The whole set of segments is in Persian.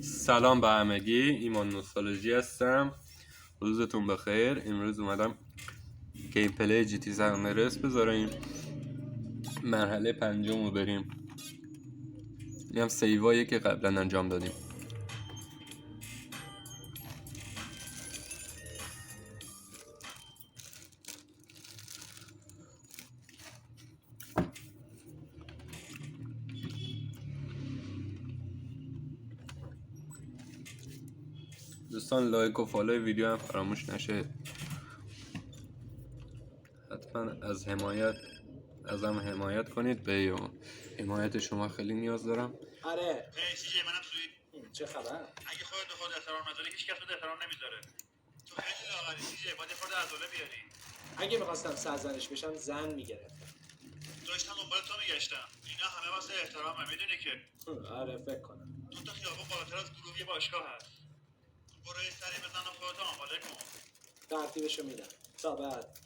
سلام به همگی، ایمان نوستالژی هستم. روزتون بخیر. امروز اومدم گیم پلی جی تی سن اندریاس بذاریم، مرحله 5 رو بریم. این هم سیوایی که قبلا انجام دادیم. دوستان لایک و فالوی ویدیو هم فراموش نشه. حتما ازم حمایت کنید. به حمایت شما خیلی نیاز دارم. آره چیه منم سوی. چه خبر؟ اگه خودت به خود احترام نذاری هیچ کس به احترام نمیذاره. تو خیلی لاغری چیه باید خود عضله بیاری. اگه میخواستم سرزنش بشم زن میگرفتم. داشتم دنبال تو میگشتم. اینا همه واسه احترامه میدونی که. آره فکر کنم. دو تا خیابون بالاتر از گروه یه باشگاه هست. برو یه سری بزن و خودت آماده کن. ترتیبشو میدم. تا بعد.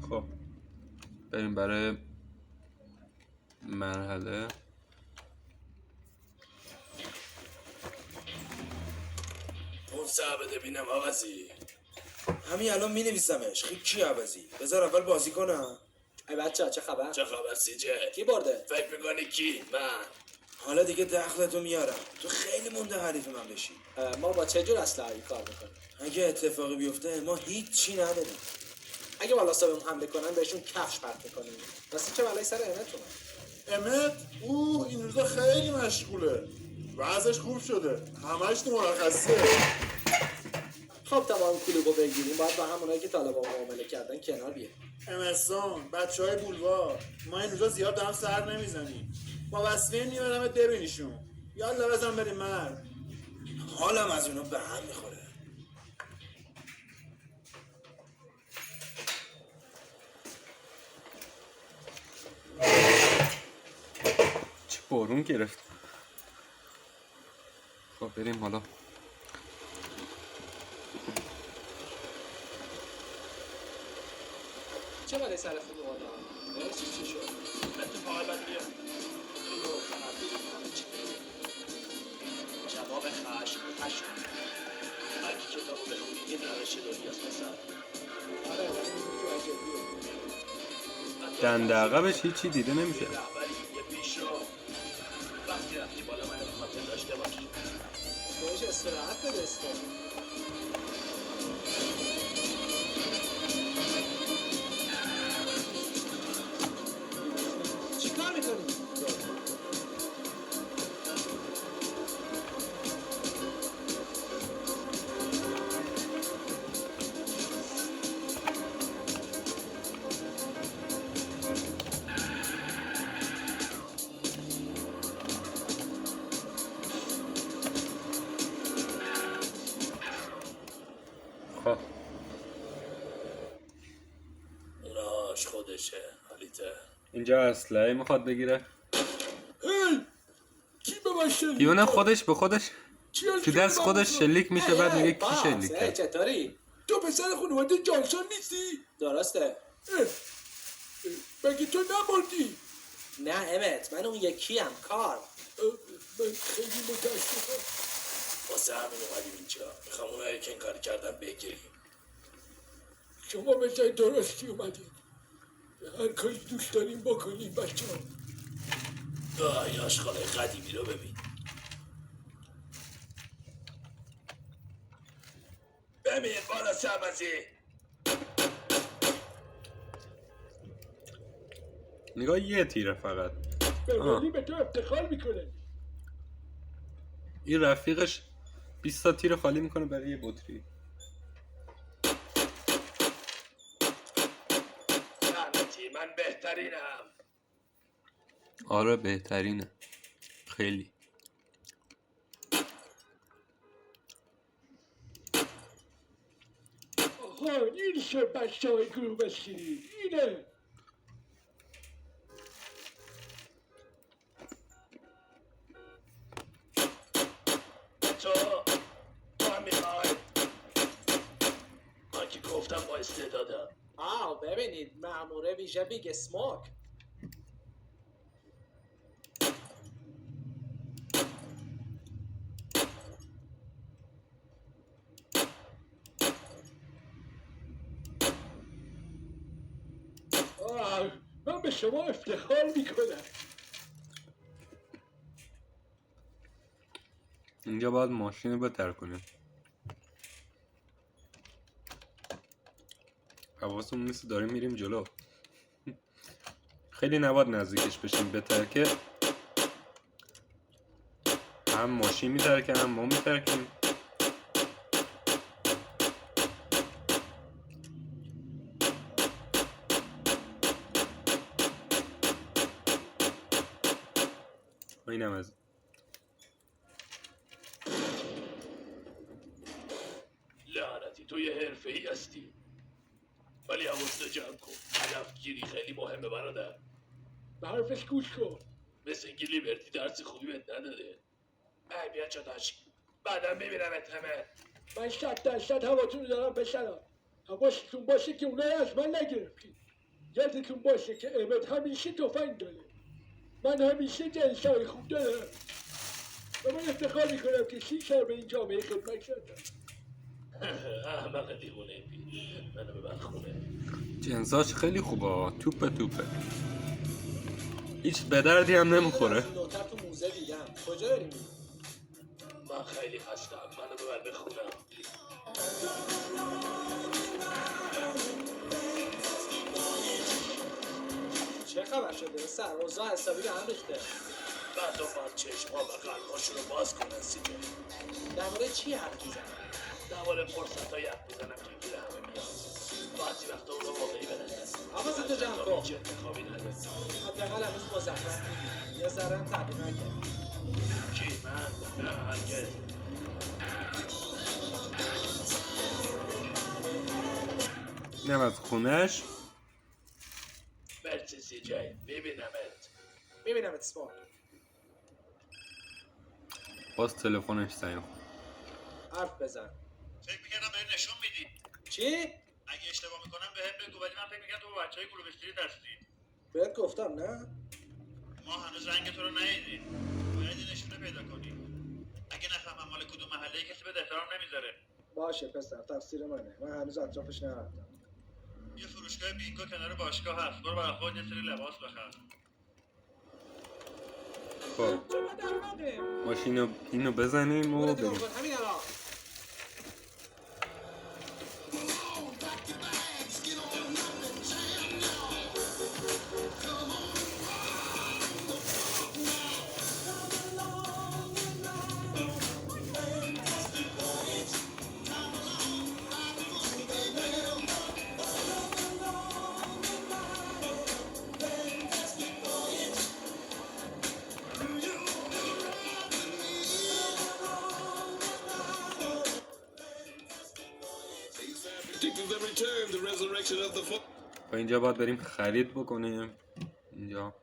خب بریم برای مرحله. اون بده بینم عوضی. همین الان می نویسمش. خیلی کی عوضی؟ بذار اول بازی کنم. ای بچه چه خبر؟ چه خبر سیجه؟ کی برده؟ فکر میکنی کی؟ من. حالا دیگه دخلتو میارم. تو خیلی مونده حریف من بشی. ما با چه جور اسلحه‌ای کار میکنیم؟ اگه اتفاقی بیفته ما هیچی نداریم. اگه والا بهم حمله کنن بهشون کفش پرت میکنیم. واسه چه بلایی سر امتونه؟ امت این روزا خیلی مشغوله. وضعش خوب شده. همش تو مرخصیه. خب تمام کلوبو بگیریم باید با همونایی که طالبان معامله کردن کنار بیایم. امسان بچهای بولوار ما این روزا زیاد دارم سر نمیزنیم. با وسیله میبرمت ببینیشون. یالا بزن بریم مرد. حالم از اونا به هم میخوره. چه بارون گرفت. خب بریم حالا. چه بلایی سر خود آدم؟ چی شد؟ اتفاقی بد بیاد. جواب خشم هرکی کتابو بخونی این روش داری از پسر. آره تو عجبیه. دنده عقبش هیچی دیده نمیشه. رهبری یه پیش رو وقتی رفتی بالا من خاطر داشته باش. بهش استراحت بده استراحت. چی کار میکنی؟ خب اوناش خودشه حالیته. اینجا اسلحه میخواد بگیره. کی به من شلیک؟ دیونه خودش به خودش تو دست خودش شلیک میشه. بعد میگه کی شلیک کرد. چطوری؟ تو پسر خانواده جانسون نیستی؟ درسته. مگه تو نمردی؟ نه امت من اون یکیم کار. من خیلی متاسفم. واسه همین اومدیم اینجا. میخوام اونایی که این کار کردن بگیریم. شما به جای درستی اومدید. هر کاری دوست داریم بکنیم بچه ها. این آشغال قدیمی رو ببین. ببین بالا سربازی. نگاه یه تیره فقط. فرمانی به تو افتخار میکنه. این رفیقش 20 تا تیر خالی میکنه برای یه بطری. لعنتی من بهترینم. آره بهترینه خیلی. آها این شد بچه های گروه بسیری. اینه. که گفتم با استعدادم. ببینید مأموره ویژه بیگ اسموک. من به شما افتخار میکنم. اینجا باید ماشین رو بتر کنیم. حواسمون نیست داریم میریم جلو. خیلی نباید نزدیکش بشیم بهتر که هم ماشین میترکه هم ما میترکیم. اینم از لعنتی تو یه حرفه‌ای هستی، ولی حواست جمع کن. هدفگیری خیلی مهمه برادر. به حرفش گوش کن. مثل اینکه لیبرتی درس خوبی بهت نداده. ای بیا چطاش بعدم ببینم اتمه. من 100% هواتون رو دارم پسرم. حواستون باشه که اونای از من نگرفتید. یادتون باشه که احمد همیشه تفنگ داره. من همیشه جنسای خوب دارم و من افتخار میکنم که 6 سال به این جامعه خدمت کردم. احمق دیوونه بی منو ببر خونه. جنساش خیلی خوبه، توپه هیچ به دردی هم نمیخوره. نوتر تو موزه دیدم. کجا داریم؟ من خیلی خستم، منو ببر به خونم. چه خبر شده؟ سربازا حسابی به هم ریخته. بعد باید چشم‌ها و قلب‌هاشون رو باز کنن سیده. در مورد چی حرف میزنن؟ در مورد فرصت‌هایی حرف میزنم که گیر همه میاد. بعضی وقتا اون رو واقعی بدن. حواستو جمع کن. هیچ انتخابی نداره. حداقل هنوز مزخرف میگی. یه ذره هم تغییر نکرد. کی من؟ نه هرگز. اینم از خونش. مرسی سی جی، میبینمت. میبینم اسموک. باز تلفنش زنگ. حرف بزن. فکر میکردم بهم نشون میدی. چی؟ اگه اشتباه میکنم بهم بگو، ولی من فکر میکردم تو با بچهای گروه بشتری دستی. بهت گفتم نه؟ ما هنوز رنگ تو رو ندیدیم. باید یه نشونه پیدا کنی. اگه نفهمم مال کدوم محله کسی به احترام نمیذاره. باشه پسر، تقصیر منه. من هنوز اطرافش نرفتم. یه فروشگاه بینگو کنار باشگاه هست. برو برای خودت یه سری لباس بخر. خب ماشین اینو بزنیم و بریم. همین الان. و اینجا باید بریم خرید بکنیم. اینجا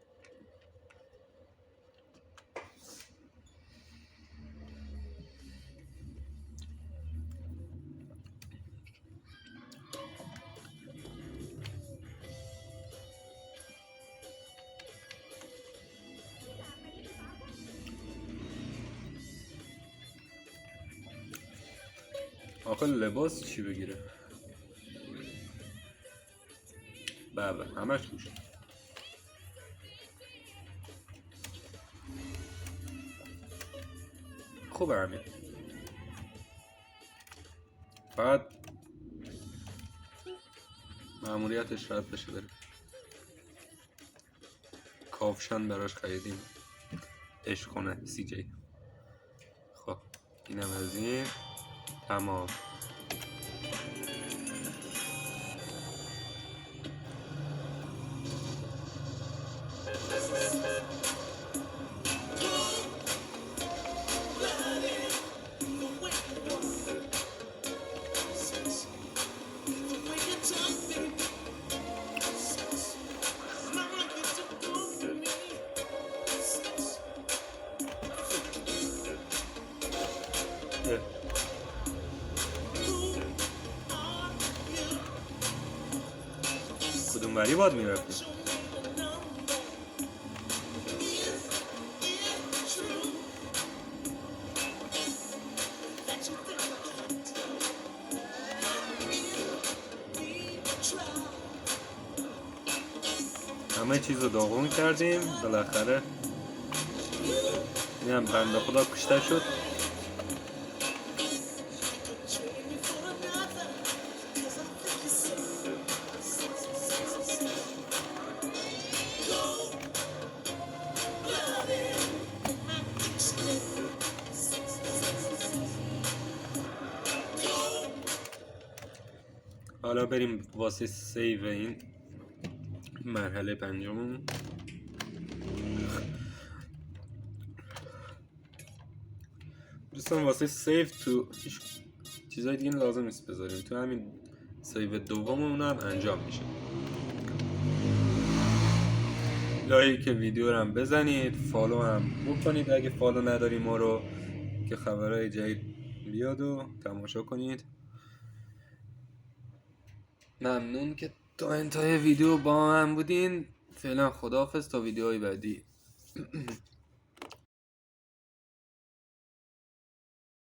آخه لباس چی بگیره؟ بله همش میشه. خوبه همین. بعد مأموریتش رد بشه بریم. کافشن براش خریدیم. عشق کنه سی جی. خب اینم از این. تمام. اونوری باید میرفتیم. همه چیز رو داغون کردیم بالاخره. این هم بنده خدا کشته شد. حالا بریم واسه سیو این مرحله پنجمون. دوستان واسه سیو تو چیزای دیگه لازم نیست بذاریم، تو همین سیو دوممون هم انجام میشه. لایک ویدیو رو هم بزنید، فالو هم بکنید اگه فالو نداری ما رو، که خبرهای جدید بیاد و تماشا کنید. ممنون که تا انتهای ویدیو با من بودین. فعلا خداحافظ تا ویدیوهای بعدی.